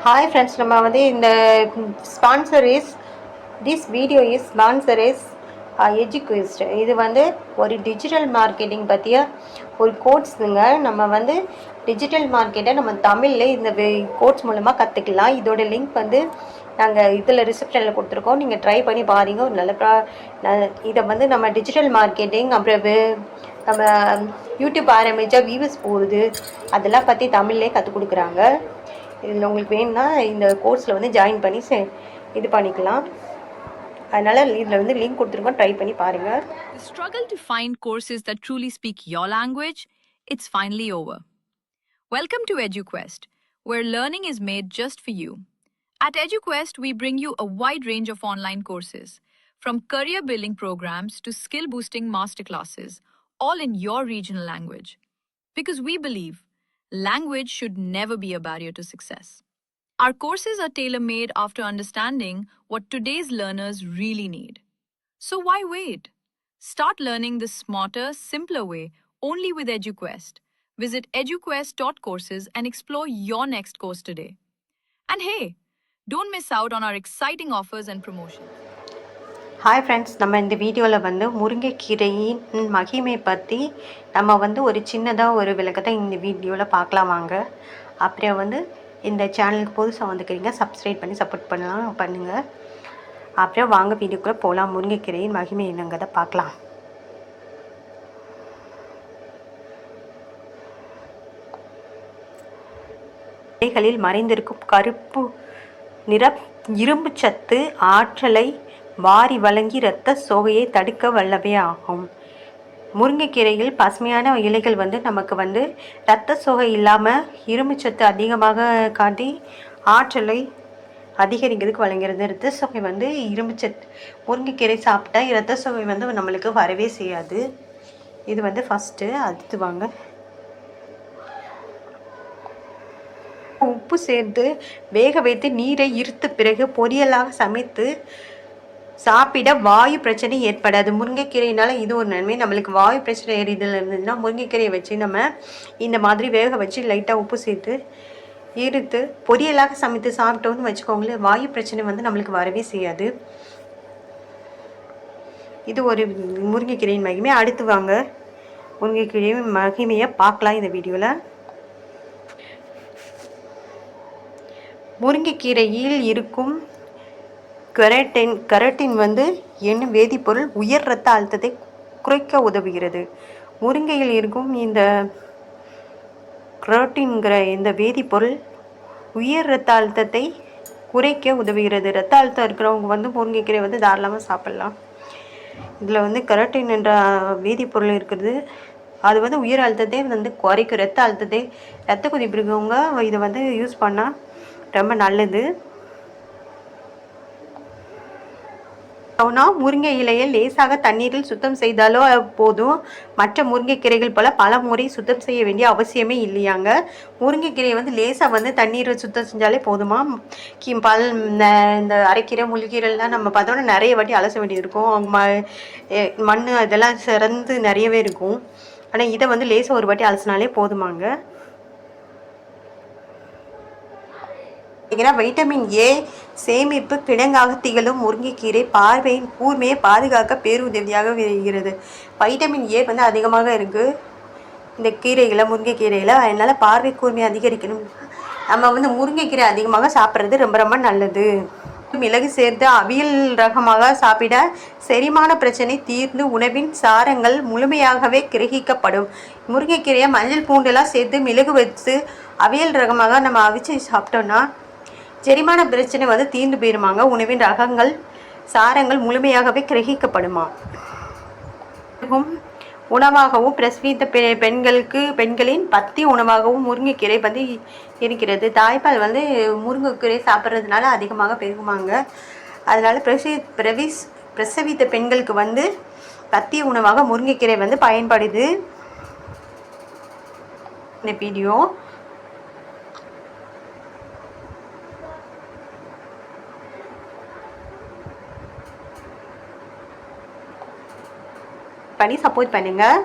Hi friends, நம்ம வந்து இந்த sponsor is this video is sponsor is எஜுகேஸ்ட். இது வந்து ஒரு டிஜிட்டல் மார்க்கெட்டிங் பற்றிய ஒரு கோர்ஸுங்க. நம்ம வந்து டிஜிட்டல் மார்க்கெட்டை நம்ம தமிழில் இந்த கோர்ஸ் மூலமாக கற்றுக்கலாம். இதோட லிங்க் வந்து நாங்கள் இதில் ரிசப்ஷனில் கொடுத்துருக்கோம். நீங்கள் ட்ரை பண்ணி பாருங்கள். ஒரு இதை வந்து நம்ம டிஜிட்டல் மார்க்கெட்டிங் அப்புறம் நம்ம யூடியூப் ஆரம்பித்தா வியூஸ் போகுது, அதெல்லாம் பற்றி தமிழ்லேயே கற்றுக் கொடுக்குறாங்க. இதில் உங்களுக்கு வேணும்னா இந்த கோர்ஸில் வந்து ஜாயின் பண்ணி இது பண்ணிக்கலாம். அதனால் இதில் வந்து லிங்க் கொடுத்துருக்கோம், ட்ரை பண்ணி பாருங்கள். The struggle to find courses that truly speak your language, it's finally over. Welcome to EduQuest, where learning is made just for you. At EduQuest, we bring you a wide range of online courses, from career building programs to skill boosting masterclasses, all in your regional language. Because we believe language should never be a barrier to success. Our courses are tailor-made after understanding what today's learners really need. So why wait? Start learning the smarter, simpler way only with EduQuest. Visit eduquest.courses and explore your next course today. And hey, don't miss out on our exciting offers and promotions. Hi friends, நம்ம இந்த வீடியோவில் வந்து முருங்கைக்கீரையின் மகிமை பற்றி நம்ம வந்து ஒரு சின்னதாக ஒரு விளக்கத்தை இந்த வீடியோவில் பார்க்கலாம் வாங்க. அப்புறம் வந்து இந்த சேனலுக்கு புதுசாக வந்துக்கிறீங்க, சப்ஸ்கிரைப் பண்ணி சப்போர்ட் பண்ணுங்கள். அப்புறம் வாங்க வீடியோக்குள்ளே போகலாம். முருங்கைக்கீரையின் மகிமை என்னங்கிறத பார்க்கலாம். இலைகளில் மறைந்திருக்கும் கருப்பு நிற இரும்பு சத்து ஆற்றலை வாரி வழங்கி இரத்த சோகையை தடுக்க வல்லவே ஆகும். முருங்கைக்கீரையில் பசுமையான இலைகள் வந்து நமக்கு வந்து இரத்த சோகை இல்லாமல் இரும்புச்சத்து அதிகமாக காட்டி ஆற்றலை அதிகரிக்கிறதுக்கு வழங்குகிறது. இரத்த சோகை வந்து இரும்புச்சத்து முருங்கைக்கீரை சாப்பிட்டா இரத்த சோகை வந்து நம்மளுக்கு வரவே செய்யாது. இது வந்து ஃபஸ்ட்டு. அடுத்து வாங்க, உப்பு சேர்த்து வேக வைத்து நீரை இருத்த பிறகு பொரியலாக சமைத்து சாப்பிட வாயு பிரச்சனை ஏற்படாது. முருங்கைக்கீரையினால் இது ஒரு நன்மை. நம்மளுக்கு வாயு பிரச்சனை இதில் இருந்ததுன்னா முருங்கைக்கீரையை வச்சு நம்ம இந்த மாதிரி வேக வச்சு லைட்டாக உப்பு சேர்த்து இருத்து பொரியலாக சமைத்து சாப்பிட்டோன்னு வச்சுக்கோங்களேன், வாயு பிரச்சனை வந்து நம்மளுக்கு வரவே செய்யாது. இது ஒரு முருங்கைக்கீரையின் மகிமை. அடுத்து வாங்க, முருங்கைக்கீரையின் மகிமையை பார்க்கலாம் இந்த வீடியோவில். முருங்கைக்கீரையில் இருக்கும் கெரட்டின் வந்து என்னும் வேதிப்பொருள் உயர் இரத்த அழுத்தத்தை குறைக்க உதவுகிறது. முருங்கையில் இருக்கும் இந்த கெரட்டின்கிற இந்த வேதிப்பொருள் உயர் இரத்த அழுத்தத்தை குறைக்க உதவுகிறது. இரத்த அழுத்தம் இருக்கிறவங்க வந்து முருங்கைக்கீரை வந்து தாராளமாக சாப்பிட்லாம். இதில் வந்து கெரட்டின் என்ற வேதிப்பொருள் இருக்கிறது. அது வந்து உயர் அழுத்தத்தை வந்து குறைக்கும். இரத்த அழுத்தத்தை இரத்த கொதிப்பு இருக்கவங்க இதை வந்து யூஸ் பண்ணால் ரொம்ப நல்லது. முருங்கை இலையை லேசாக தண்ணீரில் சுத்தம் செய்தாலோ போதும். மற்ற முருங்கைக்கீரைகள் போல பல முறை சுத்தம் செய்ய வேண்டிய அவசியமே இல்லையாங்க. முருங்கைக்கீரையை வந்து லேசாக வந்து தண்ணீரை சுத்தம் செஞ்சாலே போதுமா. இந்த அரைக்கீரை முள்கீரைலாம் நம்ம பார்த்தோன்னா நிறைய வாட்டி அலச வேண்டியது இருக்கும். மண் அதெல்லாம் சிறந்து நிறையவே இருக்கும். ஆனால் இதை வந்து லேசாக ஒரு வாட்டி அலசினாலே போதுமாங்க. வைட்டமின் ஏ சேமிப்பு கிடங்காக திகழும் முருங்கைக்கீரை பார்வையின் கூர்மையை பாதுகாக்க பேருதவியாக வருகிறது. வைட்டமின் ஏ வந்து அதிகமாக இருக்குது இந்த கீரைகளை, முருங்கைக்கீரையில். அதனால் பார்வை கூர்மையை அதிகரிக்கணும். நம்ம வந்து முருங்கைக்கீரை அதிகமாக சாப்பிட்றது ரொம்ப ரொம்ப நல்லது. மிளகு சேர்த்து அவியல் ரகமாக சாப்பிட செரிமான பிரச்சனை தீர்ந்து உணவின் சாரங்கள் முழுமையாகவே கிரகிக்கப்படும். முருங்கைக்கீரையை மஞ்சள் பூண்டெல்லாம் சேர்த்து மிளகு வச்சு அவியல் ரகமாக நம்ம அவிச்சு சாப்பிட்டோன்னா செரிமான பிரச்சனை வந்து தீர்ந்து போயிருமாங்க. உணவின் ரகங்கள் சாரங்கள் முழுமையாகவே கிரகிக்கப்படுமா. உணவாகவும் பிரசவித்த பெண்களின் பத்தி உணவாகவும் முருங்கைக்கீரை வந்து இருக்கிறது. தாய்ப்பால் வந்து முருங்கைக்கீரை சாப்பிட்றதுனால அதிகமாக பெருகுமாங்க. அதனால பிரசவித்த பெண்களுக்கு வந்து பத்திய உணவாக முருங்கைக்கீரை வந்து பயன்படுது. இந்த வீடியோ பண்ணி சப்போர்ட் பண்ணுங்கள்.